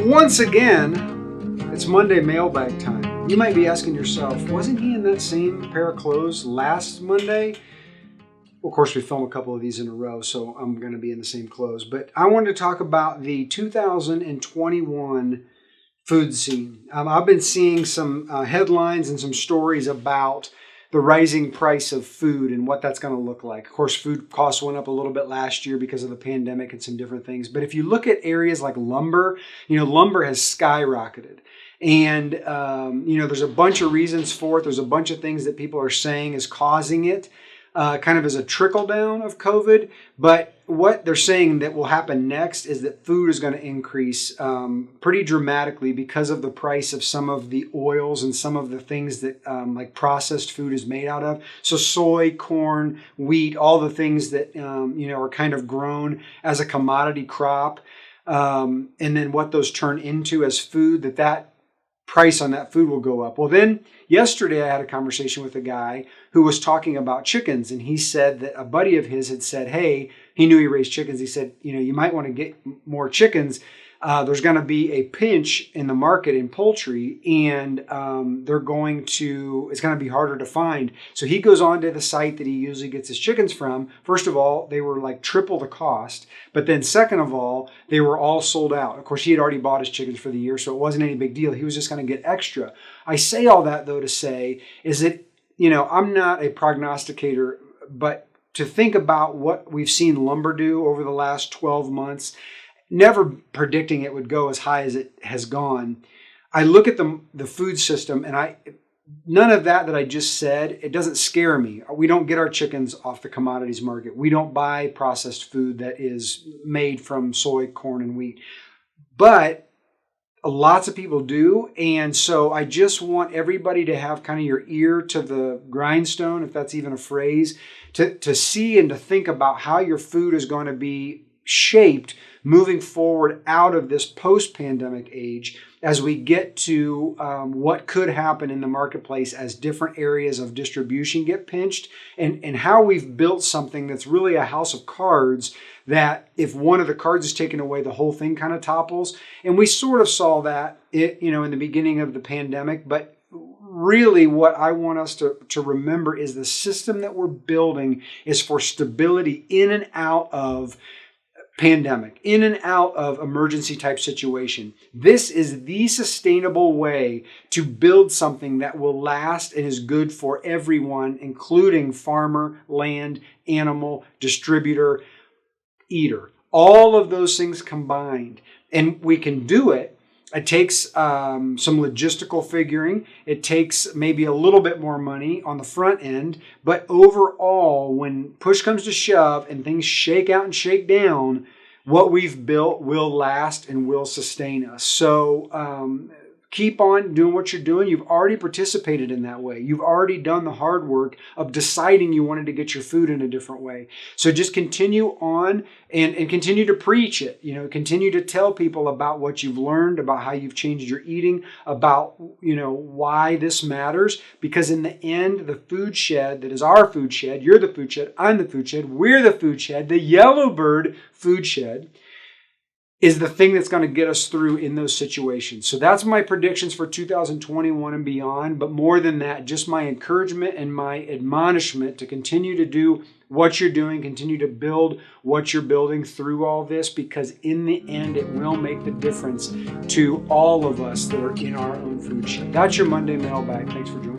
Once again, it's Monday mailbag time. You might be asking yourself, wasn't he in that same pair of clothes last Monday? Of course, we film a couple of these in a row, so I'm going to be in the same clothes. But I wanted to talk about the 2021 food scene. I've been seeing some headlines and some stories about the rising price of food and what that's going to look like. Of course, food costs went up a little bit last year because of the pandemic and some different things. But if you look at areas like lumber, lumber has skyrocketed. And, there's a bunch of reasons for it. There's a bunch of things that people are saying is causing it. Kind of as a trickle down of COVID. But what they're saying that will happen next is that food is going to increase pretty dramatically because of the price of some of the oils and some of the things that like processed food is made out of. So soy, corn, wheat, all the things that, are kind of grown as a commodity crop. And then what those turn into as food, that price on that food will go up. Well, then yesterday I had a conversation with a guy who was talking about chickens, and he said that a buddy of his had said, hey, he knew he raised chickens. He said, you might want to get more chickens. There's going to be a pinch in the market in poultry, and it's going to be harder to find. So he goes on to the site that he usually gets his chickens from. First of all, they were like triple the cost. But then second of all, they were all sold out. Of course, he had already bought his chickens for the year, so it wasn't any big deal. He was just going to get extra. I say all that, though, to say is that, I'm not a prognosticator, but to think about what we've seen lumber do over the last 12 months, never predicting it would go as high as it has gone. I look at the food system, and none of that I just said, it doesn't scare me. We don't get our chickens off the commodities market. We don't buy processed food that is made from soy, corn, and wheat. But lots of people do, and so I just want everybody to have kind of your ear to the grindstone, if that's even a phrase, to see and to think about how your food is going to be shaped moving forward out of this post-pandemic age as we get to what could happen in the marketplace as different areas of distribution get pinched, and how we've built something that's really a house of cards that if one of the cards is taken away, the whole thing kind of topples. And we sort of saw that in the beginning of the pandemic, but really what I want us to remember is the system that we're building is for stability in and out of pandemic, in and out of emergency type situation. This is the sustainable way to build something that will last and is good for everyone, including farmer, land, animal, distributor, eater. All of those things combined. And we can do it. It takes some logistical figuring. It takes maybe a little bit more money on the front end. But overall, when push comes to shove and things shake out and shake down, what we've built will last and will sustain us. So keep on doing what you're doing. You've already participated in that way. You've already done the hard work of deciding you wanted to get your food in a different way. So just continue on and continue to preach it. Continue to tell people about what you've learned, about how you've changed your eating, about, why this matters. Because in the end, the food shed that is our food shed, you're the food shed, I'm the food shed, we're the food shed, the Yellowbird Foodshed is the thing that's going to get us through in those situations. So that's my predictions for 2021 and beyond. But more than that, just my encouragement and my admonishment to continue to do what you're doing, continue to build what you're building through all this, because in the end, it will make the difference to all of us that are in our own food shed. That's your Monday mailbag. Thanks for joining.